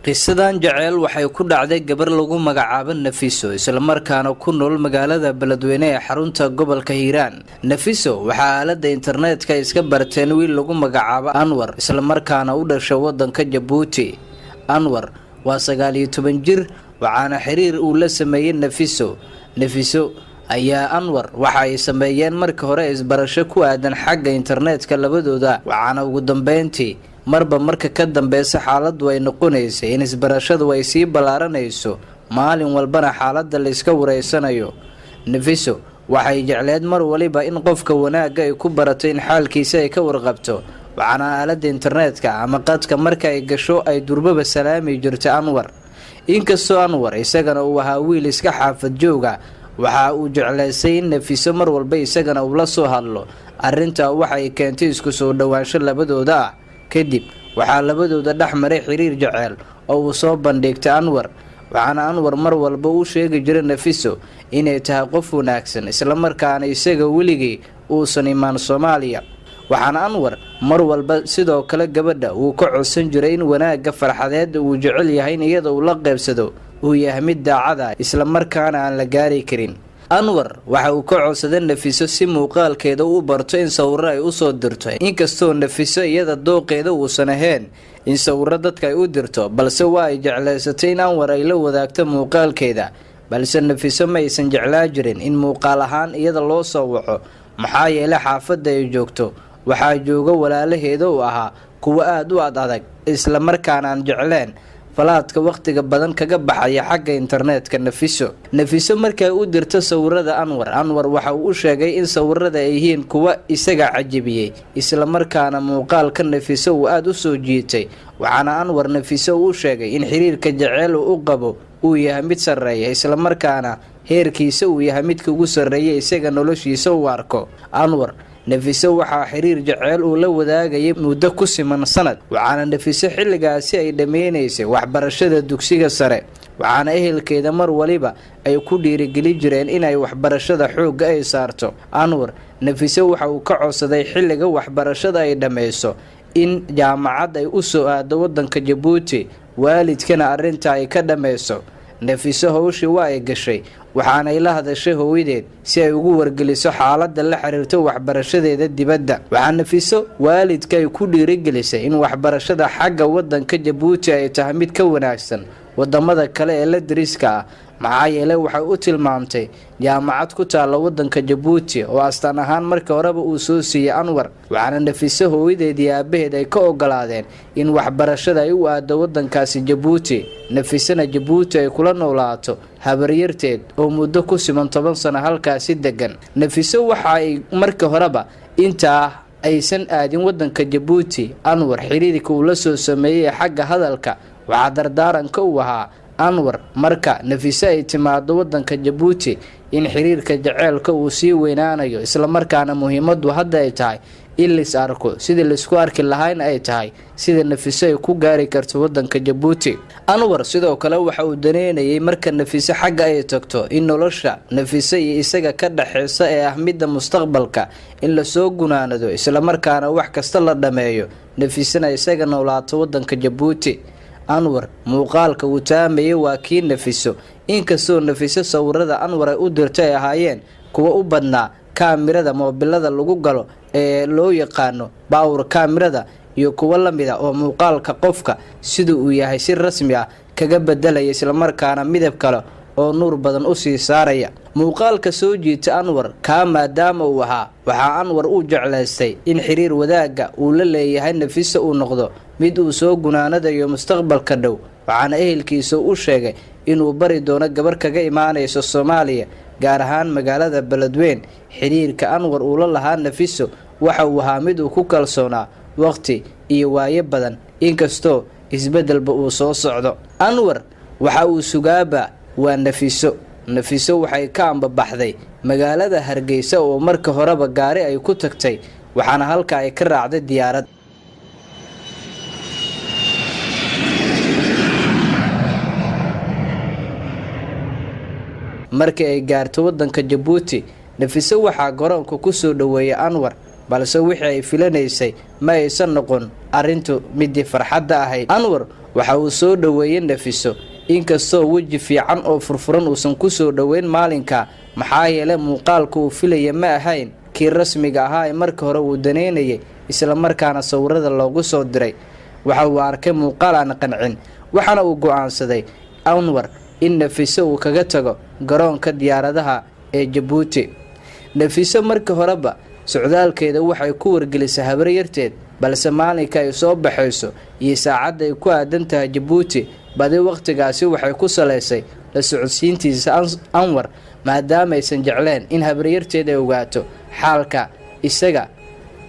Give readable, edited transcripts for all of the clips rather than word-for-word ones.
qisadan Jaceyl waxay ku dhacday gabar lagu magacaabo Nafiso isla markaana ku nool magaalada Beledweyne ee xarunta gobolka Hiiraan. Nafiso waxa aalada internetka iska barteen wiil lagu magacaabo Anwar isla markaana u dhashay wadanka Jabuuti. Anwar waa 19 jir waxaana xiriir uu la sameeyay Nafiso ayaa Anwar waxa ay sameeyeen markii hore isbarasho ku aadan xagga internetka labadooda waxaana ugu dambeyntii marba marka ka dambeeyay xaaladdu ay noqonaysay in isbarashadu ay sii balaaranayso maalin walbana xaaladda la iska wareysanayo. Nafiso waxay jecleed mar waliba in qofka wanaaga ay ku barato in xaalkiisa ay ka warqabto waxaana aalada internetka ama qadka marka ay gasho ay durbaba salaami jirtay Anwar. inkastoo Anwar isagana uu ahaa wiil iska xaafad jooga waxa uu jeclaysay in Nafiso mar walba isagana uu la soo hadlo arinta waxay keentay isku soo dhawaansho labadooda. kadib waxa labadooda dhaxmaray xiriir jaceyl oo uu soo bandhigtay Anwar waxaana Anwar mar walba uu sheegay jiray Nafiso inay tahay qof wanaagsan isla markaana isaga weligii uusan imaan Soomaaliya. waxaana Anwar mar walba sidoo kale gabadha uu ka codsan jiray in wanaaga farxadeed uu jecel yahay iyada uu la qaybsado uu yahay mid daacad ah isla markaana aan la gaari karin. Anwar waxa uu ka codsaday Nafiso si muuqaalkeeda uu barto in sawirro ay u soo dirto inkastoo Nafiso iyada dooqeeda uu sanaheyn in sawirro dadka ay u dirto balse waa ay jeclaysatay in Anwar ay la wadaagto muuqaalkeeda balse Nafiso ma aysan jeclaa jirin in muuqaal ahaan iyada loo soo waco maxaa yeelay xaafadda ay joogto waxaa jooga walaalaheeda oo ahaa kuwa aad u adag isla markaana aan jecleen falaadka waqtiga badan kaga baxaya xagga internetka. Nafiso markay u dirto sawirrada Anwar waxa uu sheegay in sawirrada ay yihiin kuwa isaga cajabiyay isla markaana muuqaalka Nafiso uu aad u soo jiitay waxaana Anwar Nafiso uu sheegay in xiriirka jaceyl uu qabo uu yahay mid sareeya isla markaana heerkiisa uu yahay mid ugu sareeya isaga noloshiisa uu arko. Anwar Nafiso waxa xiriir jaceyl uu la wadaagay muddo ku siman sanad waxaana Nafiso xilligaasi ay dhameynaysay waxbarashada dugsiga sare waxaana ehelkeeda mar waliba ay ku dhiirigelin jireen inay waxbarashada xoog ay saarto. Anwar Nafiso waxa uu ka codsaday xilliga waxbarashada ay dhameyso in jaamacad ay u soo aado wadanka Jabuuti waalidkana arinta ay ka dhameyso. Nafiso hawshii waa ay gashay waxaana ay la hadashay hooyadeed si ay ugu wargeliso xaaladda la xiriirta waxbarashadeeda dibadda. waxaa Nafiso waalidka ay ku dhiirigelisay in waxbarashada xagga wadanka Jabuuti ay tahay mid ka wanaagsan wadamada kale ee la dariska ah maxaa yeelay waxay u tilmaamtay jaamacad ku taala wadanka Jabuuti oo astaan ahaan markii horeba uu soo siiyay Anwar. waxaana Nafiso hooyadeed iyo aabaheed ay ka ogolaadeen in waxbarashada ay u aado wadankaasi Jabuuti. Nafisana Jabuuti ay kula noolaato habaryarteed oo muddo ku siman 10 sano halkaasi degan. Nafiso waxa ay markii horeba inta aysan aadin wadanka Jabuuti Anwar xiriirka uu la soo sameeyay xagga hadalka waxa dardaaranka uu ahaa Anwar marka Nafiso ay timaado wadanka Jabuuti in xiriirka jaceylka uu sii weynaanayo isla markaana muhiimadu hadda ay tahay in la arko sidii la isku arki lahayn ay tahay sida Nafiso ay ku gaari karto wadanka Jabuuti. Anwar sidoo kale waxa uu daneynayay marka Nafiso xagga ay tagto in nolosha Nafiso iyo isaga ka dhaxaysa ee ahmida mustaqbalka in la soo gunaanado isla markaana wax kasta la dhameeyo Nafisana isaga noolaato wadanka Jabuuti. Anwar muuqaalka uu taameeyay waa kii Nafiso inkastoo Nafiso sawirrada Anwar ay u dirtay ahaayeen kuwa u badnaa kaamirada moobilada lagu galo ee loo yaqaano power kaamirada iyo kuwa la mid ah oo muuqaalka qofka sidoo uu yahay si rasmi ah kaga bedelay isla markaana midab kale oo nuur badan u sii saaraya. muuqaalka soo jiita Anwar ka maadaama uu ahaa waxa Anwar uu jeclaystay in xiriir wadaaga uu la leeyahay Nafiso uu noqdo mid uu soo gunaanadayo mustaqbalka dhow waxaana ehelkiisa u sheegay inuu bari doono gabar kaga imaanayso Soomaaliya gaar ahaan magaalada Beledweyne. xiriirka Anwar uu la lahaa Nafiso waxa uu ahaa mid uu ku kalsoonaa waqti iyo waaye badan inkastoo isbedelba uu soo socdo. Anwar waxa uu sugaaba waa Nafiso waxay ka ambabaxday magaalada Hargeysa oo marka horeba gaari ay ku tagtay waxaana halka ay ka raacday diyaarad. markii ay gaarto wadanka Jabuuti Nafiso waxa garoonka ku soo dhaweeyay Anwar balse wixii ay filanaysay ma aysan noqon arintu mid farxad ahayd. Anwar waxa uu soo dhaweeyay Nafiso inkastoo waji fiican oo furfuran uusan ku soo dhaweyn maalinka maxaa yeelay muuqaalku uu filayay ma ahayn kii rasmiga ahaa ee markii hore uu daneynayay isla markaana sawirada loogu soo diray waxa uu arkay muuqaal aan qancin waxaana uu go'aansaday Anwar in Nafiso uu kaga tago garoonka diyaaradaha ee Djibouti Nafiso markii horeba socdaalkeeda waxay ku wargelisay habaryarteed balse maalinka ay soo baxayso iyo saacada ay ku aadan tahay Djibouti badi waqtigaasi waxay ku saleysay la socodsiintiisa Anwar maadaama aysan jecleen in habaryarteed ay ogaato xaalka isaga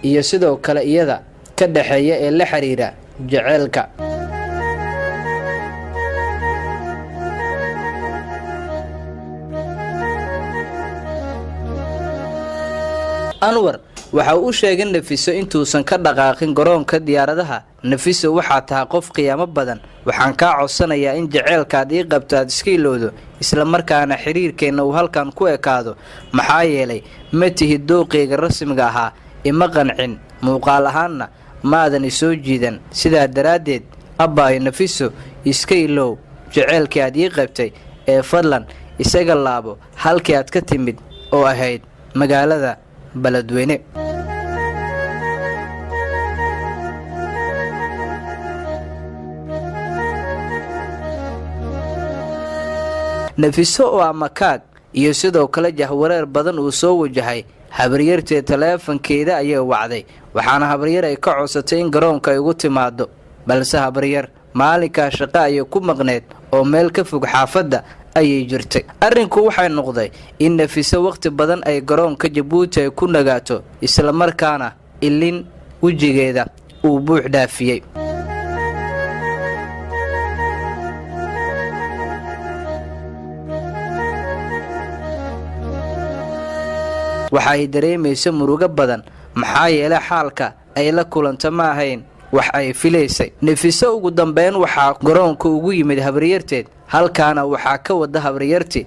iyo sidoo kale iyada ka dhaxeeya ee la xiriira jaceylka Anwar waxa uu sheegay Nafiso intuusan ka dhaqaaqin garoonka diyaaradaha Nafiso waxa tahay qof qiyaamo badan waxaan ka codsanayaa in jaceylkaad ii qabtaad iska ilowdo isla markaana xiriirkeena uu halkan ku ekaado maxaa yeelay ma tihid dooqeyga rasmiga ahaa ima qancin muuqaal ahaanna maadan isoo jiidan sidaa daraadeed abbaay Nafiso iska ilow jaceylkii aad ii qabtay ee fadlan isaga laabo halkii aad ka timid oo ahayd magaalada baladweyne Nafiso oo amakaag iyo sidoo kale jahwareer badan uu soo wajahay habaryarteed taleefankeeda ayay wacday waxaana habaryar ay ka codsatay in garoonka ay ugu timaado balse habaryar maalinka shaqo ay ku maqneed oo meel ka fog xaafadda ayay jirtay arrinku waxay noqday in Nafiso waqti badan ay garoonka Djibouti ay ku nagaato isla markaana ilin wajigeeda uu buux dhaafiyay waxay dareemaysaa murugo badan maxaa yeelay xaalka ay la kulanta ma ahayn wax ay filaysay Nafiso ugu dambeyn waxa garoonka ugu yimid habaryarteed halkaana waxa ka wada habaryarti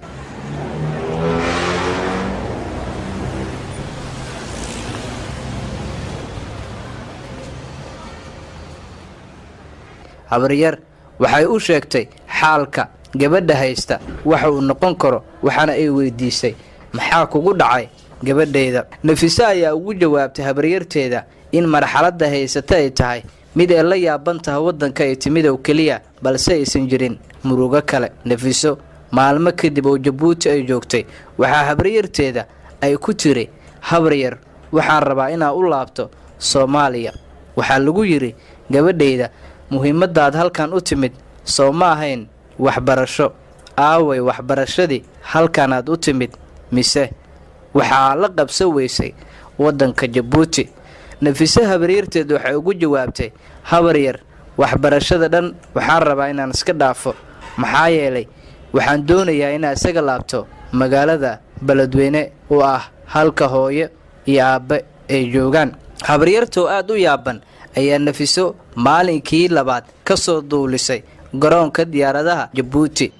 habaryar waxay u sheegtay xaalka gabadha haysta waxa uu noqon karo waxana ay weydiisay maxaa kugu dhacay gabadheeda Nafiso ayaa ugu jawaabtay habaryarteeda in marxaladda haysata ay tahay mid ay la yaaban tahay wadanka ay timid oo kaliya balse aysan jirin murugo kale Nafiso maalmo kadib oo Djibouti ay joogtay waxa habaryarteeda ay ku tiri habaryar waxaan rabaa inaan u laabto Soomaaliya waxa lagu yiri gabadheeda muhiimadaad halkan u timid soo ma ahayn waxbarasho aaway waxbarashadii halkan aad u timid mise waxa la qabso weysay wadanka Djibouti Nafiso habaryarteed waxay ugu jawaabtay habaryar waxbarashada dhan waxaan rabaa inaan iska dhaafo maxaa yeelay waxaan doonayaa inaan isaga laabto magaalada baladweyne oo ah halka hooyo iyo aabe ay joogaan habaryartoo aad u yaaban ayaa Nafiso maalinkii labaad ka soo duulisay garoonka diyaaradaha Djibouti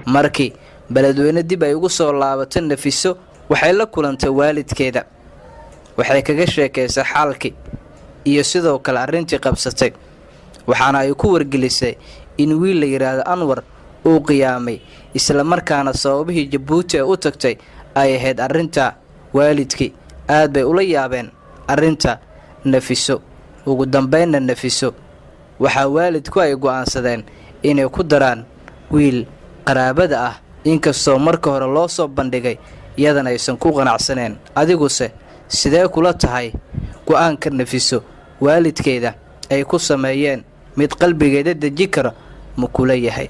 markii baladweyne dib ay ugu soo laabatay Nafiso waxay la kulantay waalidkeeda waxay kaga sheekaysay xaalkii iyo sidoo kale arrintii qabsatay waxaana ay ku wargelisay in wiil la yiraahdo Anwar uu qiyaamay isla markaana sababihii Djibouti ay u tagtay ay ahayd arrinta waalidkii aad bay ula yaabeen arrinta Nafiso ugu dambeynna Nafiso waxa waalidku ay go'aansadeen inay ku daraan wiil qaraabada ah inkastoo marka hore loo soo bandhigay iyadana aysan ku qanacsaneen adiguse sidee kula tahay go'aanka Nafiso waalidkeeda ay ku sameeyeen mid qalbigeeda deji kara ma kula yahay